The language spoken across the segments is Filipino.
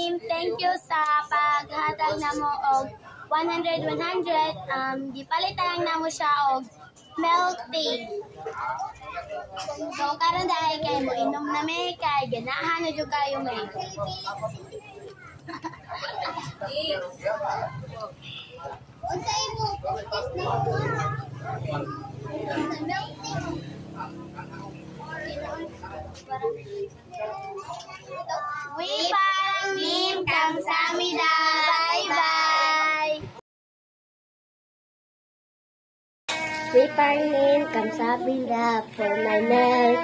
Mim. Thank you sa paghatag namo og 100. Gipalitan lang namo siya og milk tea. So karon dahil kay mo inom na may kay ganahan na jud kayo may. Unsa imo podcast na Wipang Mim kamsahamnida. Bye-bye. Wipang Mim kamsahamnida for my milk.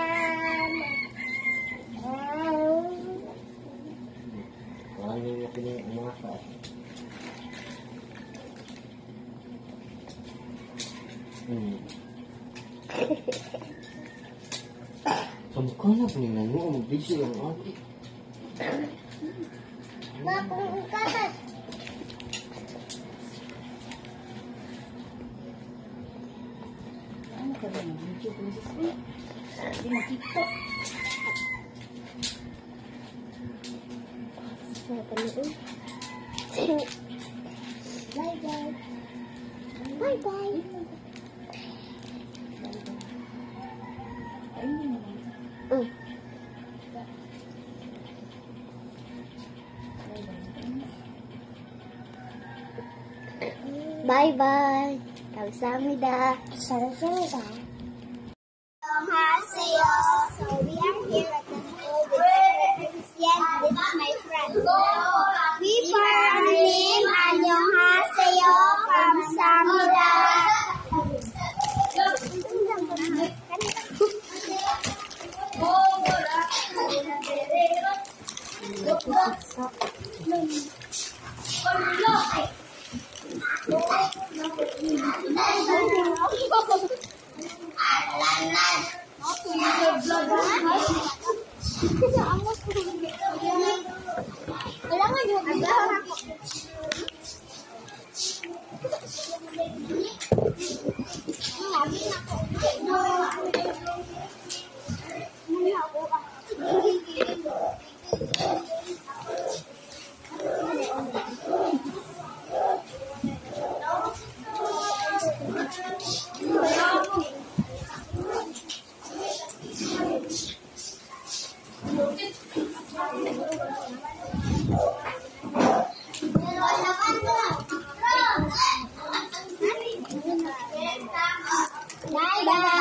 Kamukha na po nila mo, mag-busy lang ako. Mapungkatas. Ano ka ba? Medyo ko sa sweet. Hindi makito. Bye-bye. Bye-bye. Bye-bye. 감사합니다. 감사합니다. Annyeonghaseyo. So we are here at the school with Christian. This is my friend. Wipang Mim. Annyeonghaseyo. Kamsahamnida. Kailangan yung agahan ako. Bye-bye.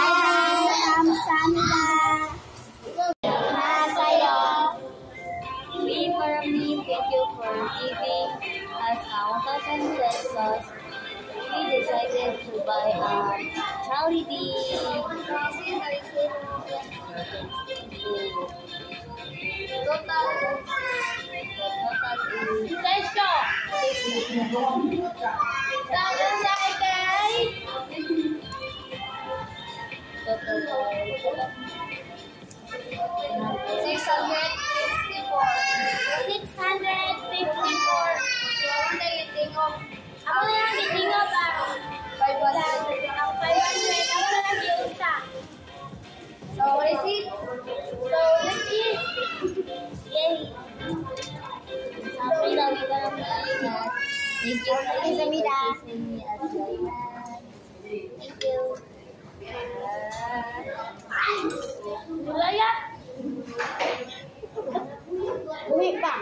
Kamsahamnida. Annyeonghaseyo. Wipang Mim, thank you for giving us 1,000 pesos. We decided to buy a Jollibee. Total Ako na lang titingop ang 500. Ang 500, ako na lang yung isa. So, what is it? So, let's eat. Yay! Sabi daw, iba lang maingat. Thank you. Kamsahamnida. Thank you. Mulaya! Uwi pa.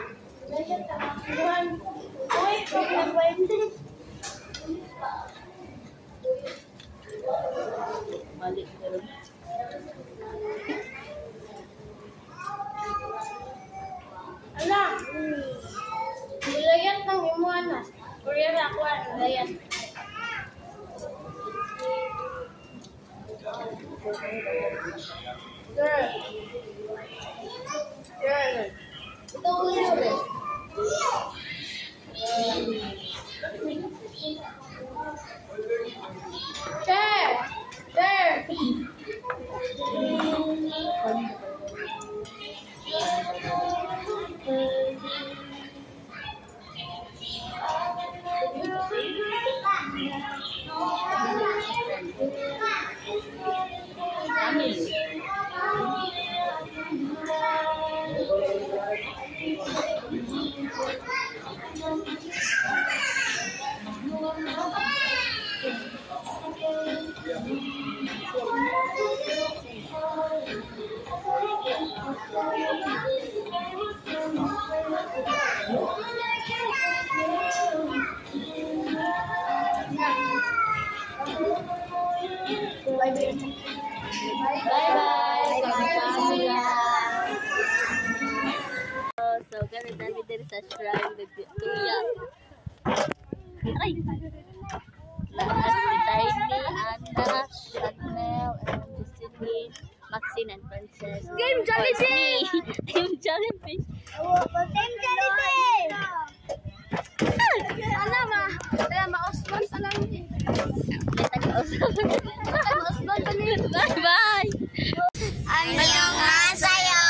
Uwi pa. Balik ka rin. Ala! Nilayat ng imo na. Kuriyar ako ang nilayat. Girl. Ito ulit. So, ganun dami din sa shrine ng Kuya. Ay! Lahat si Tiny, Anna, Chanel, and Justine, Maxine, and Princess. Team Jellyfish! Team Jellyfish! Team Jellyfish! Ano ba? Kaya ma-Osman pa lang. May taga-usap. Osman pa niya. Bye-bye! Annyeonghaseyo!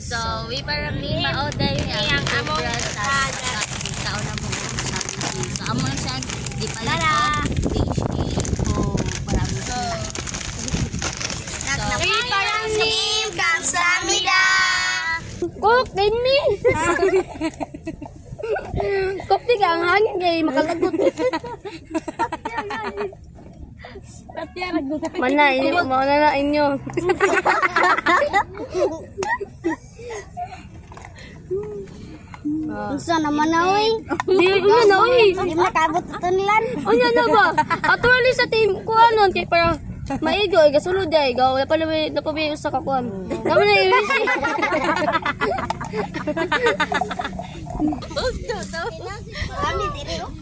So, we para mi maoday ang sobra sa tao na mo sa amo siya di pala o para mo. We parang nim kamsamida. Cook, din mi. Cook tiga ang hangin kay makalagot. Mana ini mau na inyo. Unsa naman na oy? Di na oy. Di makabot tunlan. Ano na ba? Actually sa team ko anon kay para maigo ay gasulod ay gaw na pala na pabi usa ka kuan. Naman na yun. Kami diri oh.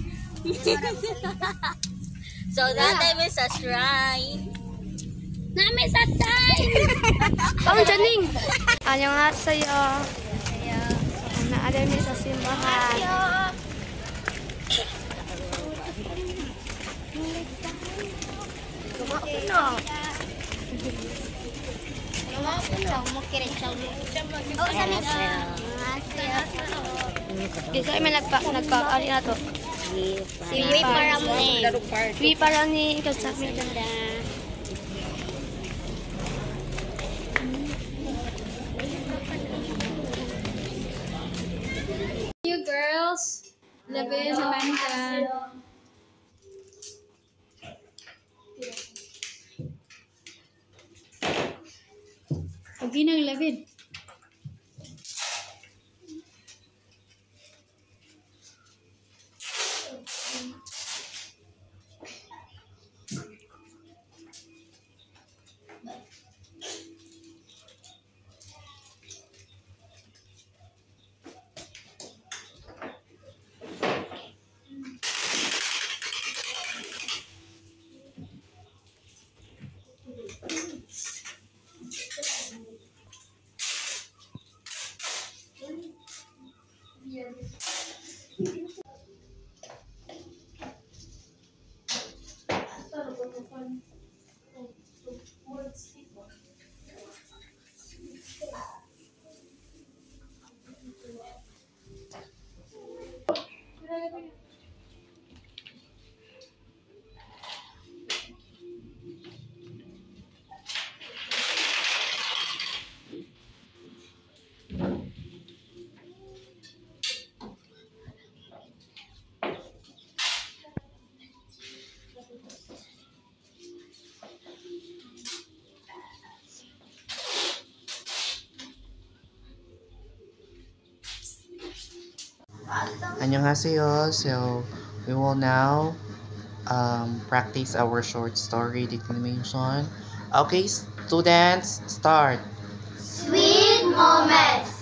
So, that is sa shrine. Nami sa tay. Kamu janing. Annyeonghaseyo. Naada mi sa simbahan. Kasi may nagpa-ali na to. Si Wi parang ni. Wi parang ni ikaw sa amin. You girls, Levin, Samantha. Okay na, Levin. Annyeonghaseyo. So we will now practice our short story declamation. Okay, students, start. Sweet moments,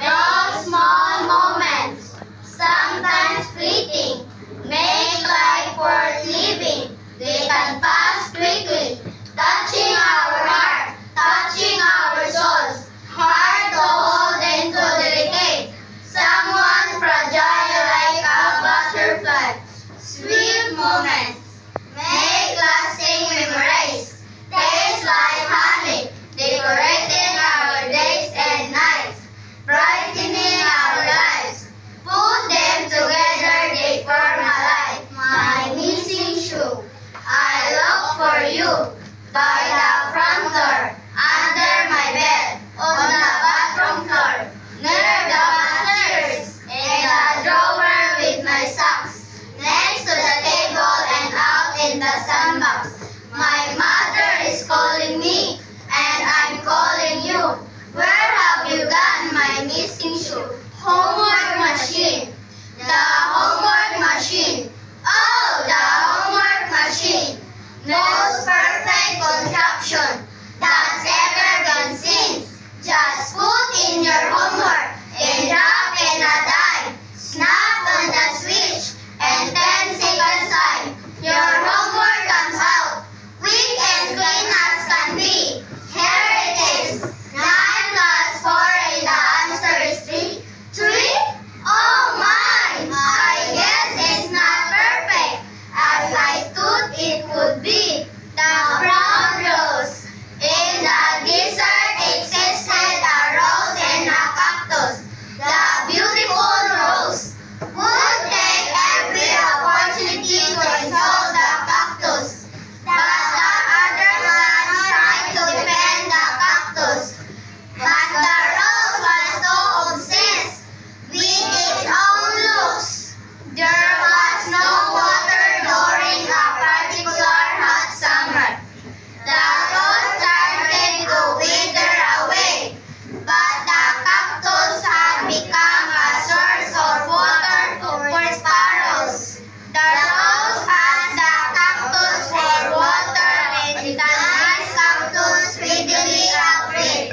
those small moments, sometimes fleeting, make life worth living. They can pass quickly, touching our heart, touching our souls, hard to hold and to delicate. Someone fragile like a butterfly. Sweet moments, make lasting memories. Taste like honey,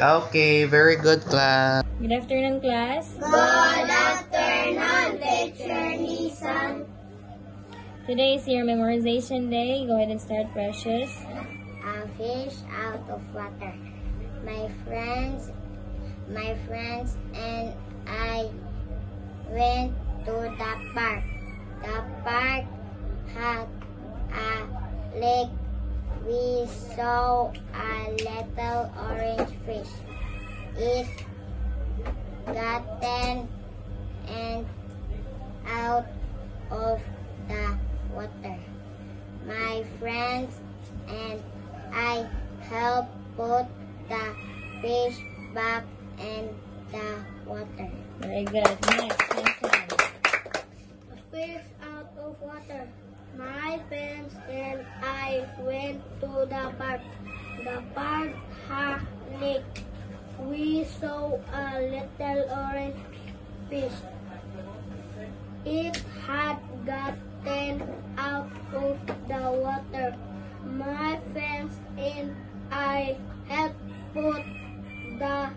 Okay, very good, class. Good afternoon, class. Good afternoon, Teacher Nisan. Today is your memorization day. Go ahead and start, Precious. A fish out of water. My friends and I went to the park. The park had a lake. We saw a little orange fish. It gotten and out of the water. My friends and I helped put the fish back in the water. Very good. Next, Chan. A fish out of water. My friends and I went to the park. The park had a lake. We saw a little orange fish. It had gotten out of the water. My friends and I helped put the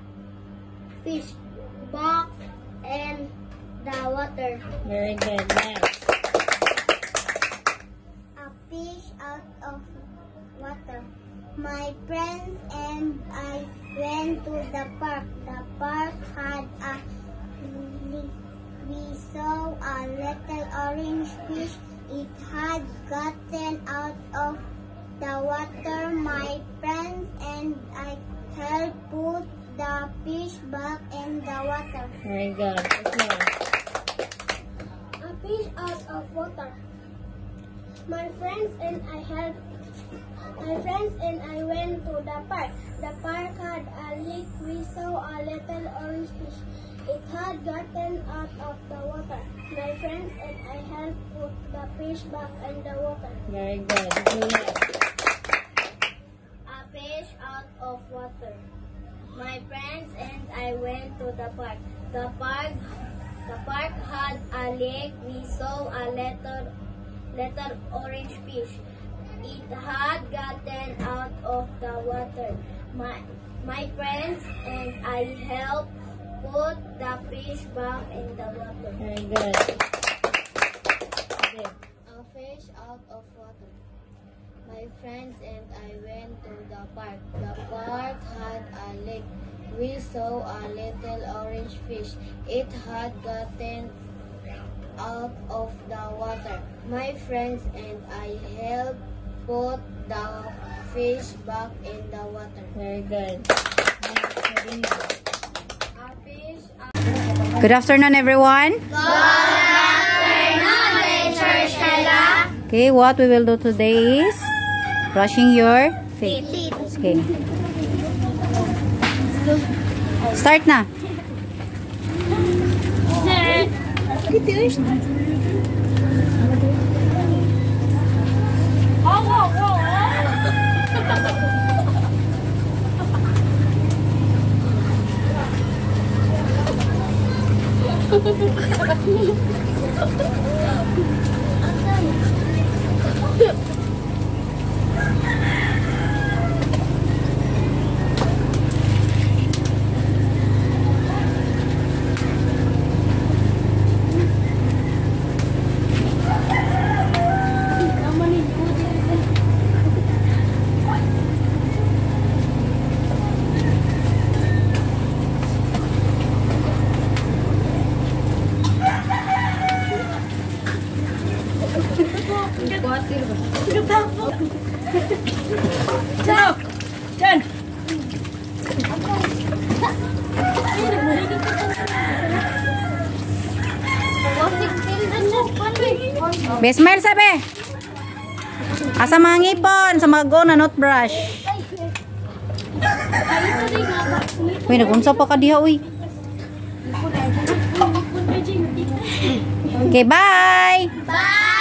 fish back in the water. Very good. Next. A fish out of water. My friends and I went to the park. The park had a lake. We saw a little orange fish. It had gotten out of the water. My friends and I helped put the fish back in the water. Very good. Okay. A fish out of water. My friends and I went to the park. The park had a lake. We saw a little orange fish. It had gotten out of the water. My friends and I helped put the fish back in the water. Very good. Juliet. A fish out of water. My friends and I went to the park. The park had a lake. We saw a little orange fish. It had gotten out of the water. My friends and I helped put the fish back in the water. Very good. Okay. A fish out of water. My friends and I went to the park. The park had a lake. We saw a little orange fish. It had gotten out of the water. My friends and I helped put the fish back in the water. Very good. Next, Karina. A fish out. Good afternoon, everyone. Okay, what we will do today is brushing your teeth. Okay. Start na. Smile sabi. Asa mga ngipon sa mga go na not brush. Uy, nagunsa pa ka diha, uy. Okay, bye. Bye!